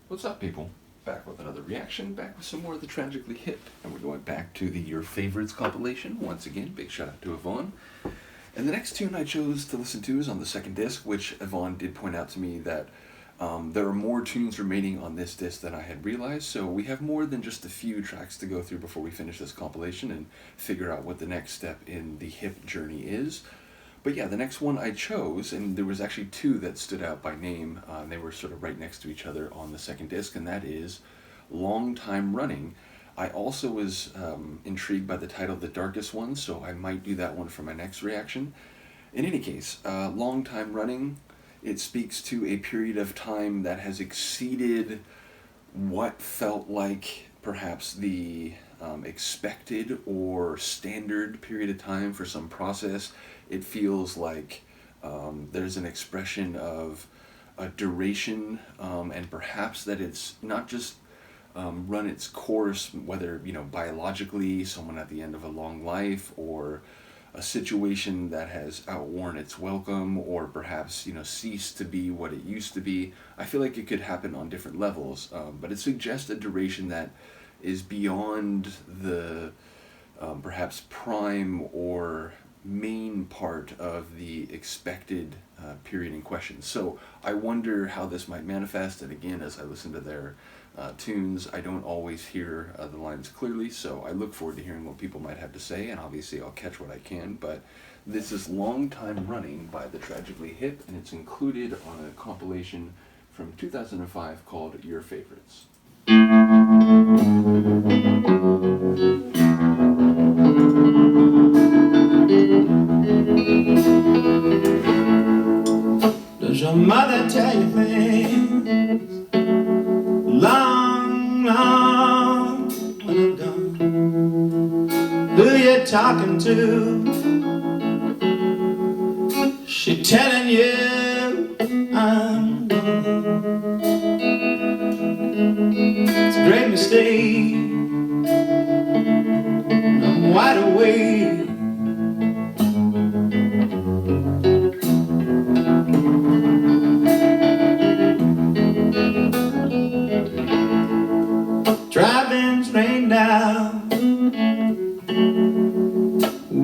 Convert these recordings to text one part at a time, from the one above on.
What's up, people? Back with another reaction, back with some more of the Tragically Hip, and we're going back to the Yer Favourites compilation. Once again, big shout out to Yvonne. And the next tune I chose to listen to is on the second disc, which Yvonne did point out to me that there are more tunes remaining on this disc than I had realized, so we have more than just a few tracks to go through before we finish this compilation and figure out what the next step in the hip journey is. But yeah, the next one I chose, and there was actually two that stood out by name, and they were sort of right next to each other on the second disc, and that is Long Time Running. I also was intrigued by the title The Darkest One, so I might do that one for my next reaction. In any case, Long Time Running, it speaks to a period of time that has exceeded what felt like perhaps the expected or standard period of time for some process. It feels like there's an expression of a duration, and perhaps that it's not just run its course, whether biologically, someone at the end of a long life, or a situation that has outworn its welcome, or perhaps ceased to be what it used to be. I feel like it could happen on different levels, but it suggests a duration that is beyond the perhaps prime or main part of the expected period in question. So I wonder how this might manifest, and again, as I listen to their tunes, I don't always hear the lines clearly, so I look forward to hearing what people might have to say, and obviously I'll catch what I can. But this is Long Time Running by the Tragically Hip, and it's included on a compilation from 2005 called Yer Favourites. Does your mother tell you things long, long when I'm gone? Who you talking to? She telling you I'm gone. It's a great mistake. I'm wide awake. Driving's rained out,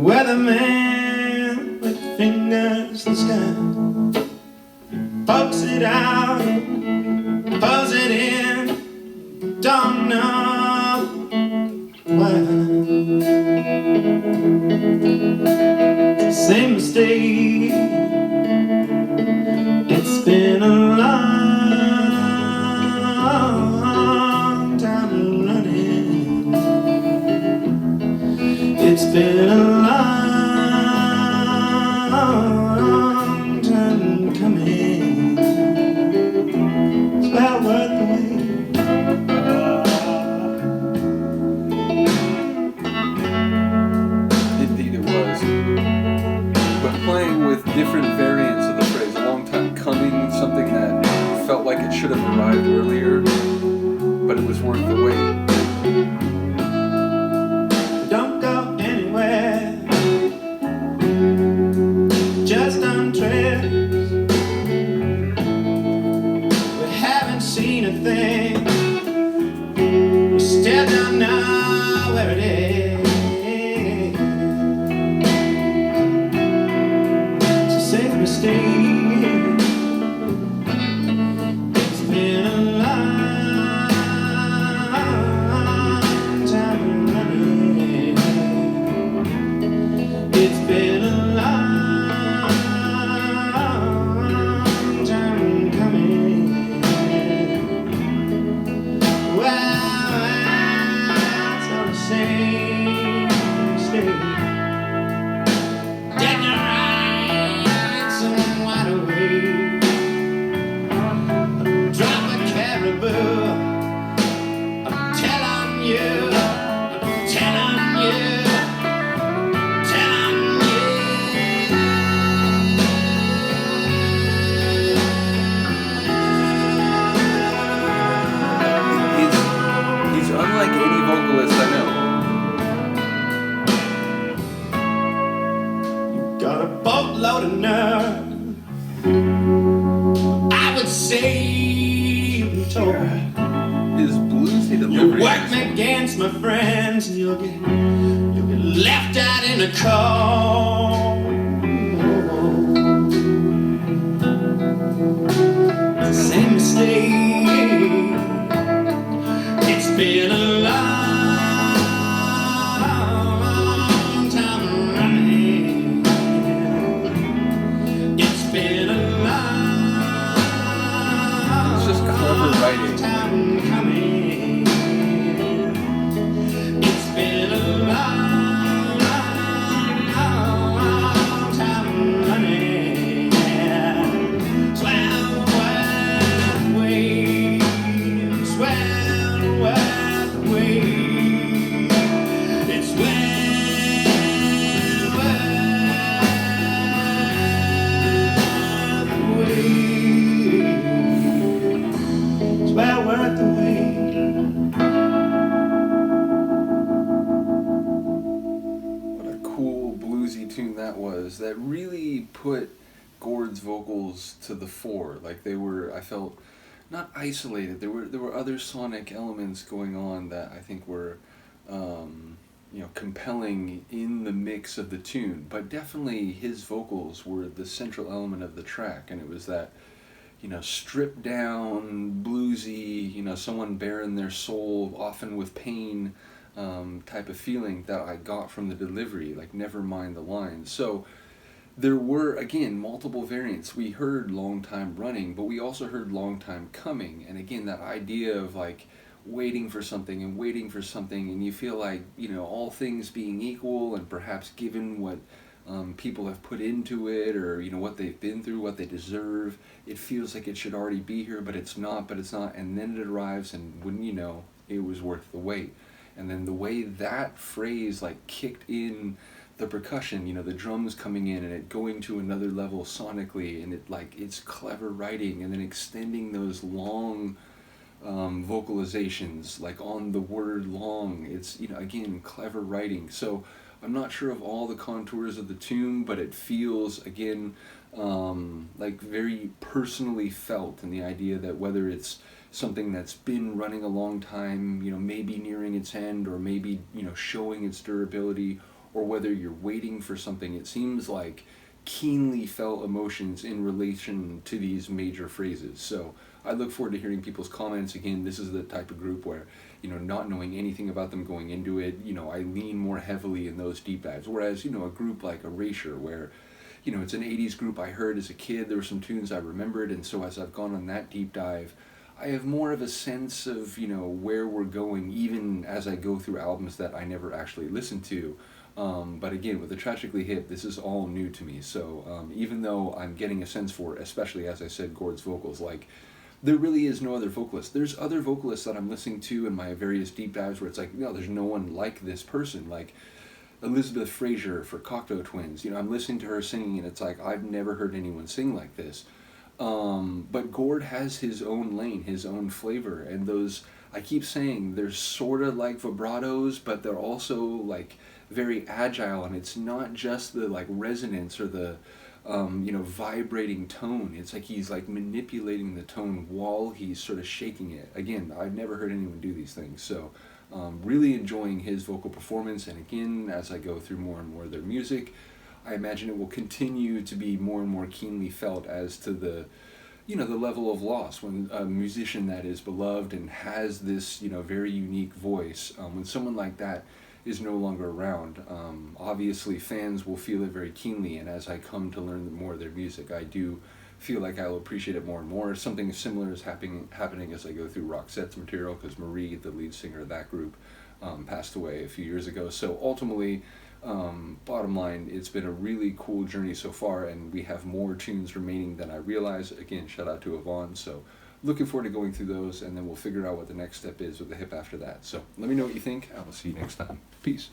weatherman with fingers in the sky, pokes it out, pulls it in, don't know why. Same mistake. It's been a long time running. It's been a long time coming. It's well worth the wait. Indeed it was. But playing with different variants of the phrase, a long time coming, something that felt like it should have arrived earlier, but it was worth the wait. Don't go anywhere, just on trips. We haven't seen a thing, we still don't know where it is. It's a safe mistake. It's been a long time running. It's been a long time coming. Well, it's all the same. His bluesy You delivery. whack me against my friends, and you'll get left out in the cold. It's the same mistake. It's been a long time running. It's been a long It's just clever writing. time coming. It's been a long, long time running. Swell the waves, swell the waves. It's well worth the wait. What a cool bluesy tune that was. That really put Gord's vocals to the fore. Like they were, I felt, not isolated. There were other sonic elements going on that I think were, compelling in the mix of the tune. But definitely his vocals were the central element of the track, and it was that, stripped down, bluesy, someone bearing their soul, often with pain, type of feeling that I got from the delivery, like never mind the lines. So there were, again, multiple variants. We heard Long Time Running, but we also heard Long Time Coming. And again, that idea of like waiting for something, and you feel like, all things being equal, and perhaps given what people have put into it, or what they've been through, what they deserve, it feels like it should already be here, but it's not, and then it arrives, and wouldn't you know, it was worth the wait. And then the way that phrase like kicked in the percussion, the drums coming in and it going to another level sonically, and it's clever writing, and then extending those long vocalizations, like on the word long. It's, again, clever writing. So I'm not sure of all the contours of the tune, but it feels, again, like very personally felt, in the idea that whether it's something that's been running a long time, maybe nearing its end, or maybe, showing its durability, or whether you're waiting for something, it seems like keenly felt emotions in relation to these major phrases. So I look forward to hearing people's comments. Again, this is the type of group where, not knowing anything about them going into it, I lean more heavily in those deep dives. Whereas, a group like Erasure, where, it's an 80s group I heard as a kid, there were some tunes I remembered, and so as I've gone on that deep dive, I have more of a sense of, where we're going, even as I go through albums that I never actually listened to. But again, with the Tragically Hip, this is all new to me. So even though I'm getting a sense for, especially as I said, Gord's vocals, like, there really is no other vocalist. There's other vocalists that I'm listening to in my various deep dives where it's like, no, there's no one like this person. Like Elizabeth Fraser for Cocteau Twins. I'm listening to her singing, and it's like, I've never heard anyone sing like this. But Gord has his own lane, his own flavor, and those, I keep saying, they're sort of like vibratos, but they're also like very agile, and it's not just the like resonance or the vibrating tone. It's like he's like manipulating the tone while he's sort of shaking it. Again, I've never heard anyone do these things, so really enjoying his vocal performance. And again, as I go through more and more of their music, I imagine it will continue to be more and more keenly felt as to the the level of loss when a musician that is beloved and has this very unique voice, when someone like that is no longer around. Obviously fans will feel it very keenly, and as I come to learn more of their music, I do feel like I will appreciate it more and more. Something similar is happening as I go through Roxette's material, because Marie, the lead singer of that group, passed away a few years ago. So ultimately, bottom line, it's been a really cool journey so far, and we have more tunes remaining than I realize. Again, shout out to Yvonne. So looking forward to going through those, and then we'll figure out what the next step is with the hip after that. So let me know what you think. I will see you next time. Peace.